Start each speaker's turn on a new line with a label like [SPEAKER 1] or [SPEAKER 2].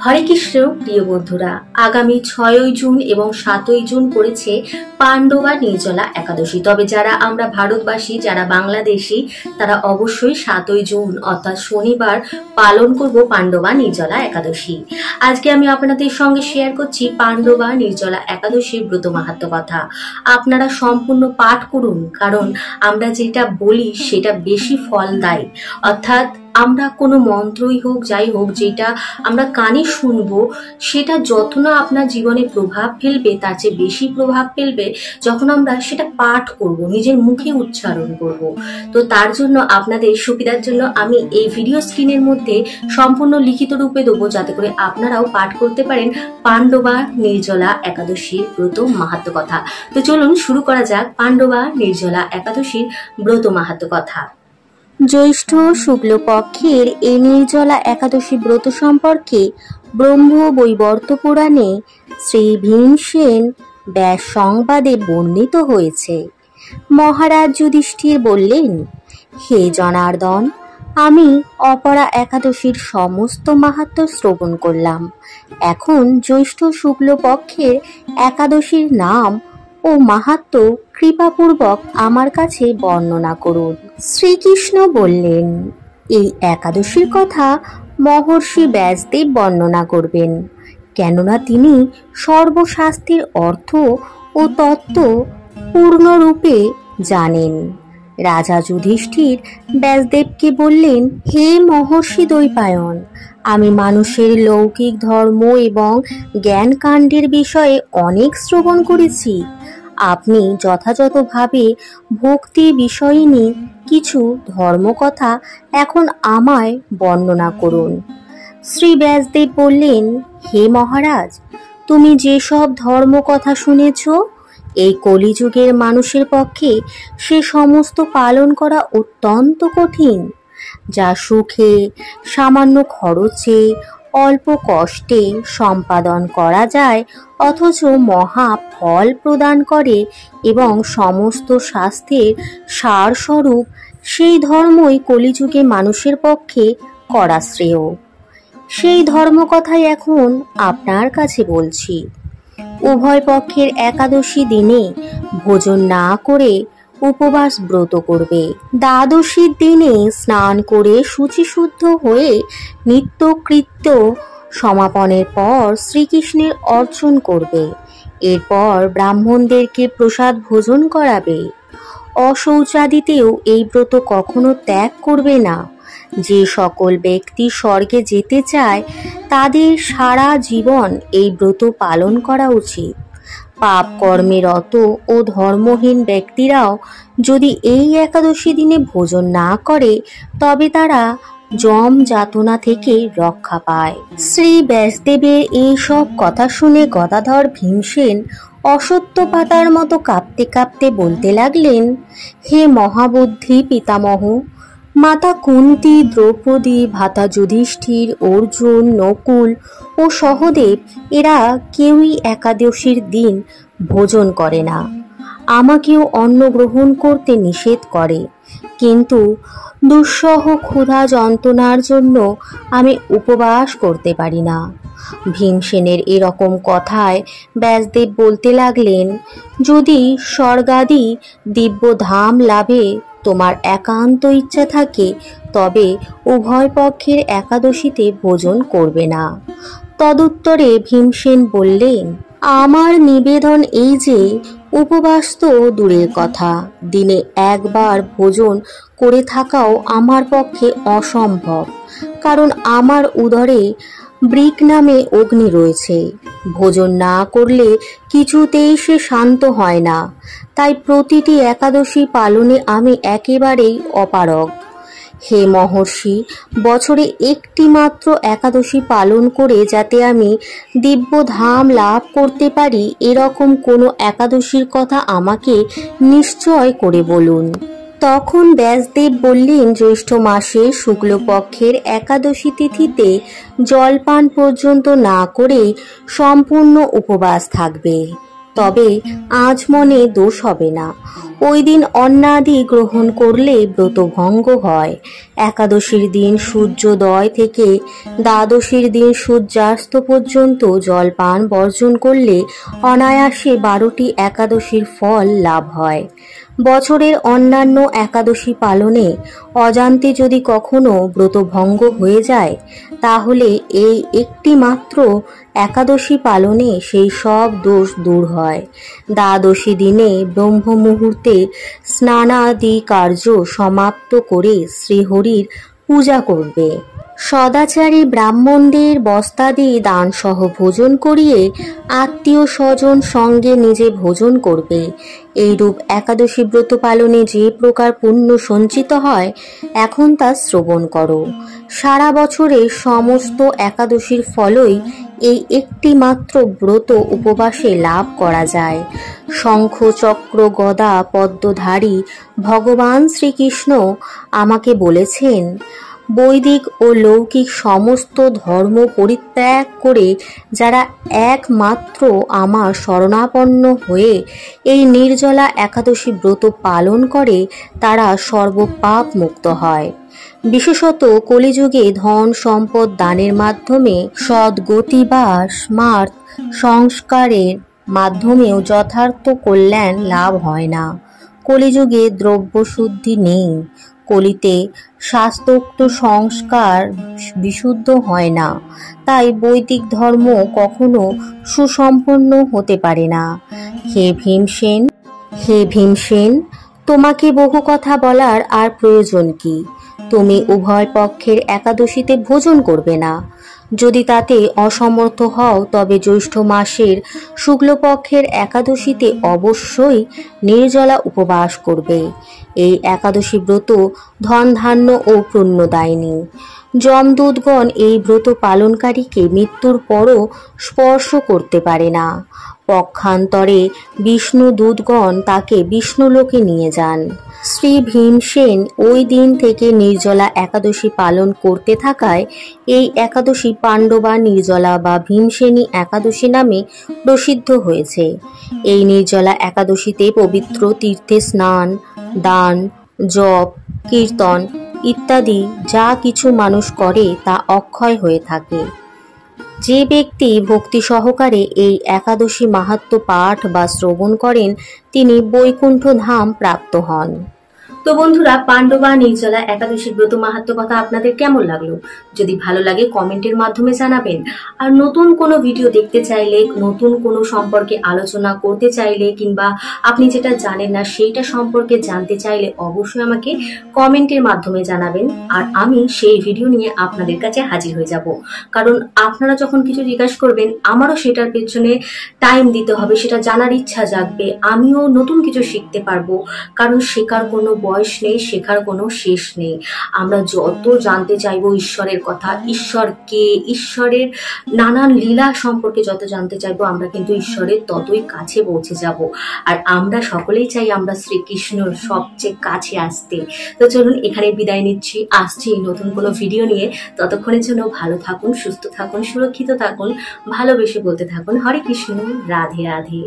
[SPEAKER 1] হরে কৃষ্ণ প্রিয় বন্ধুরা, আগামী 6ই জুন এবং 7ই জুন পড়েছে পাণ্ডবা নির্জলা একাদশী। তবে যারা আমরা ভারতবাসী, যারা বাংলাদেশি, তারা অবশ্যই 7ই জুন অর্থাৎ শনিবার পালন করব পাণ্ডবা নির্জলা একাদশী। আজকে আমি আপনাদের সঙ্গে শেয়ার করছি পাণ্ডবা নির্জলা একাদশীর ব্রত মাহাত্ম্য কথা। আপনারা সম্পূর্ণ পাঠ করুন, কারণ আমরা যেটা বলি সেটা বেশি ফল দেয়। অর্থাৎ আমরা কোনো মন্ত্রই হোক, যাই হোক, যেটা আমরা কানে শুনবো সেটা যত না আপনার জীবনে প্রভাব ফেলবে, তার চেয়ে বেশি প্রভাব ফেলবে যখন আমরা সেটা পাঠ করব, নিজের মুখে উচ্চারণ করব। তো তার জন্য আপনাদের সুবিধার জন্য আমি এই ভিডিও স্ক্রিনের মধ্যে সম্পূর্ণ লিখিত রূপে দেবো, যাতে করে আপনারাও পাঠ করতে পারেন পাণ্ডবা নির্জলা একাদশীর ব্রত মাহাত্ম্য কথা। তো চলুন শুরু করা যাক পাণ্ডবা নির্জলা একাদশীর ব্রত মাহাত্ম্য কথা।
[SPEAKER 2] জ্যৈষ্ঠ শুক্লপক্ষের এই নির্জলা একাদশী ব্রত সম্পর্কে ব্রহ্ম বৈবর্ত পুরাণে শ্রী ভীমসেন ব্যাস সংবাদে বর্ণিত হয়েছে। মহারাজ যুধিষ্ঠির বললেন, হে জনার্দন, আমি অপরা একাদশীর সমস্ত মাহাত্ম্য শ্রবণ করলাম। এখন জ্যৈষ্ঠ শুক্লপক্ষের একাদশীর নাম ও মাহাত্ম্য কৃপাপূর্বক আমার কাছে বর্ণনা করুন। শ্রীকৃষ্ণ বললেন, এই একাদশীর কথা মহর্ষি ব্যাসদেব বর্ণনা করবেন, কেননা তিনি সর্বশাস্ত্রের অর্থ ও তত্ত্ব পূর্ণরূপে জানেন। রাজা যুধিষ্ঠির ব্যাসদেবকে বললেন, হে মহর্ষি দ্বৈপায়ন, আমি মানুষের লৌকিক ধর্ম এবং জ্ঞান কাণ্ডের বিষয়ে অনেক শ্রবণ করেছি। আপনি যথাযথভাবে ভক্তি বিষয়িনী কিছু ধর্মকথা এখন আমায় বর্ণনা করুন। শ্রী ব্যাসদেব বললেন, হে মহারাজ, তুমি যেসব ধর্মকথা শুনেছ, এই কলিযুগের মানুষের পক্ষে সে সমস্ত পালন করা অত্যন্ত কঠিন। যা সুখে, সামান্য খরচে, অল্প কষ্টে সম্পাদন করা যায়, অথচ মহা ফল প্রদান করে এবং সমস্ত শাস্ত্রের সারস্বরূপ, সেই ধর্মই কলিযুগে মানুষের পক্ষে করা শ্রেয়। সেই ধর্মকথাই এখন আপনার কাছে বলছি। উভয় পক্ষের একাদশী দিনে ভোজন না করে উপবাস ব্রত করবে। দ্বাদশীর দিনে স্নান করে শুচিশুদ্ধ হয়ে নিত্যকৃত্য সমাপনের পর শ্রীকৃষ্ণের অর্চন করবে। এরপর ব্রাহ্মণদেরকে প্রসাদ ভোজন করাবে। অশৌচাদিতেও এই ব্রত কখনো ত্যাগ করবে না। যে সকল ব্যক্তি স্বর্গে যেতে চায়, তাদের সারা জীবন এই ব্রত পালন করা উচিত। পাপ কর্মে রত ও ধর্মহীন ব্যক্তিরাও যদি এই একাদশী দিনে ভোজন না করে, তবে তারা যম যাতনা থেকে রক্ষা পায়। শ্রী ব্যাসদেবের এই সব কথা শুনে গদাধর ভীমসেন অসত্য পাতার মতো কাঁপতে কাঁপতে বলতে লাগলেন, হে মহাবুদ্ধি পিতামহ, মাতা কুন্তী, দ্রৌপদী, ভ্রাতা যুধিষ্ঠির, অর্জুন, নকুল ও সহদেব এরা কেউই একাদশীর দিন ভোজন করে না। আমাকেও অন্ন গ্রহণ করতে নিষেধ করে, কিন্তু দুঃসহ ক্ষুধা যন্ত্রণার জন্য আমি উপবাস করতে পারি না। ভীমসেনের এরকম কথায় ব্যাসদেব বলতে লাগলেন, যদি স্বর্গাদি দিব্য ধাম লাভে তোমার একান্ত ইচ্ছা থাকে, তবে উভয় পক্ষের একাদশীতে ভোজন করবে না। তদুত্তরে ভীমসেন বললেন, আমার নিবেদন এই যে, উপবাস তো দূরের কথা, দিনে একবার ভোজন করে থাকাও আমার পক্ষে অসম্ভব, কারণ আমার উদরে বৃক নামে অগ্নি রয়েছে। ভোজন না করলে কিছুতেই সে শান্ত হয় না। তাই প্রতিটি একাদশী পালনে আমি একেবারেই অপারগ। হে মহর্ষি, বছরে একটি মাত্র একাদশী পালন করে যাতে আমি দিব্য ধাম লাভ করতে পারি, এরকম কোনো একাদশীর কথা আমাকে নিশ্চয় করে বলুন। তখন ব্যাসদেব বললেন, জ্যৈষ্ঠ মাসে শুক্লপক্ষের একাদশী তিথিতে জলপান পর্যন্ত না করে সম্পূর্ণ উপবাস থাকবে। তবে আজ মনে দোষ হবে না। ওই দিন অন্নাদি গ্রহণ করলে ব্রত ভঙ্গ হয়। একাদশীর দিন সূর্যোদয় থেকে দ্বাদশীর দিন সূর্যাস্ত পর্যন্ত জলপান বর্জন করলে অনায়াসে 12টি একাদশীর ফল লাভ হয়। বছরের অন্যান্য একাদশী পালনে অজান্তে যদি কখনো ব্রত ভঙ্গ হয়ে যায়, তাহলে এই একটি মাত্র একাদশী পালনে সেই সব দোষ দূর হয়। দ্বাদশী দিনে ব্রহ্ম মুহূর্তে স্নানাদি কার্য সমাপ্ত করে শ্রীহরির পূজা করবে। সদাচারী ব্রাহ্মণদের বস্তাদি দানসহ ভোজন করিয়ে আত্মীয় স্বজন সঙ্গে নিজে ভোজন করবে। এইরূপ একাদশী ব্রত পালনে যে প্রকার পুণ্য সঞ্চিত হয়, এখন তা শ্রবণ করো। সারা বছরের সমস্ত একাদশীর ফলই এই একটি মাত্র ব্রত উপবাসে লাভ করা যায়। শঙ্খ চক্র গদা পদ্মধারী ভগবান শ্রীকৃষ্ণ আমাকে বলেছেন, বৈদিক ও লৌকিক সমস্ত ধর্ম পরিত্যাগ করে যারা একমাত্র আমার শরণাপন্ন হয়ে এই নির্জলা একাদশী ব্রত পালন করে, তারা সর্বপাপ মুক্ত হয়। বিশেষত কলিযুগে ধন সম্পদ দানের মাধ্যমে সদ্গতি বা স্মার্ত সংস্কারের মাধ্যমেও যথার্থ কল্যাণ লাভ হয় না। কলিযুগে দ্রব্য শুদ্ধি নেই। কলিতে শাস্ত্রোক্ত সংস্কার বিশুদ্ধ হয় না, তাই বৈদিক ধর্ম কখনো সুসম্পন্ন হতে পারে না। হে ভীমসেন, তোমাকে বহু কথা বলার আর প্রয়োজন কি? তুমি উভয় পক্ষের একাদশীতে ভোজন করবে না। যদি তাতে অসমর্থ হও, তবে জ্যৈষ্ঠ মাসের শুক্লপক্ষের একাদশীতে অবশ্যই নির্জলা উপবাস করবে। এই একাদশী ব্রত ধন ধান্য ও পুণ্যদায়িনী। যমদূতগণ এই ব্রত পালনকারীকে মৃত্যুর পরও স্পর্শ করতে পারে না। পক্ষান্তরে বিষ্ণু দূতগণ তাকে বিষ্ণুলোকে নিয়ে যান। শ্রী ভীমসেন ওই দিন থেকে নির্জলা একাদশী পালন করতে থাকায় এই একাদশী পাণ্ডবা নির্জলা বা ভীমসেনী একাদশী নামে প্রসিদ্ধ হয়েছে। এই নির্জলা একাদশীতে পবিত্র তীর্থে স্নান, দান, জপ, কীর্তন ইত্যাদি যা কিছু মানুষ করে তা অক্ষয় হয়ে থাকে। যে ব্যক্তি ভক্তি সহকারে এই একাদশী মাহাত্ম্য পাঠ বা শ্রবণ করেন, তিনি বৈকুণ্ঠ ধাম প্রাপ্ত হন।
[SPEAKER 1] তো বন্ধুরা, পাণ্ডবা নির্জলা একাদশী ব্রত মাহাত্ম্য কথা আপনাদের কেমন লাগলো? যদি ভালো লাগে কমেন্টের মাধ্যমে জানাবেন। আর নতুন কোনো ভিডিও দেখতে চাইলে, নতুন কোনো সম্পর্কে আলোচনা করতে চাইলে, কিংবা আপনি যেটা জানেন না সেইটা সম্পর্কে জানতে চাইলে অবশ্যই আমাকে কমেন্টের মাধ্যমে জানাবেন। আর আমি সেই ভিডিও নিয়ে আপনাদের কাছে হাজির হয়ে যাব। কারণ আপনারা যখন কিছু জিজ্ঞাসা করবেন, আমারও সেটার পেছনে টাইম দিতে হবে, সেটা জানার ইচ্ছা জাগবে, আমিও নতুন কিছু শিখতে পারবো। কারণ শেখার কোনো বয়স নেই, শেখার কোনো শেষ নেই। আমরা যত জানতে চাইবো ঈশ্বরের কথা, ঈশ্বর কে, ঈশ্বরের নানান লীলা সম্পর্কে যত জানতে চাইবো, আমরা কিন্তু ঈশ্বরের ততই কাছে পৌঁছে যাব। আর আমরা সকলেই চাই আমরা শ্রীকৃষ্ণর সবচেয়ে কাছে আসতে। তো চলুন এখানে বিদায় নিচ্ছি, আসছি নতুন কোনো ভিডিও নিয়ে। ততক্ষণের জন্য ভালো থাকুন, সুস্থ থাকুন, সুরক্ষিত থাকুন, ভালোবেসে বলতে থাকুন হরে কৃষ্ণ, রাধে রাধে।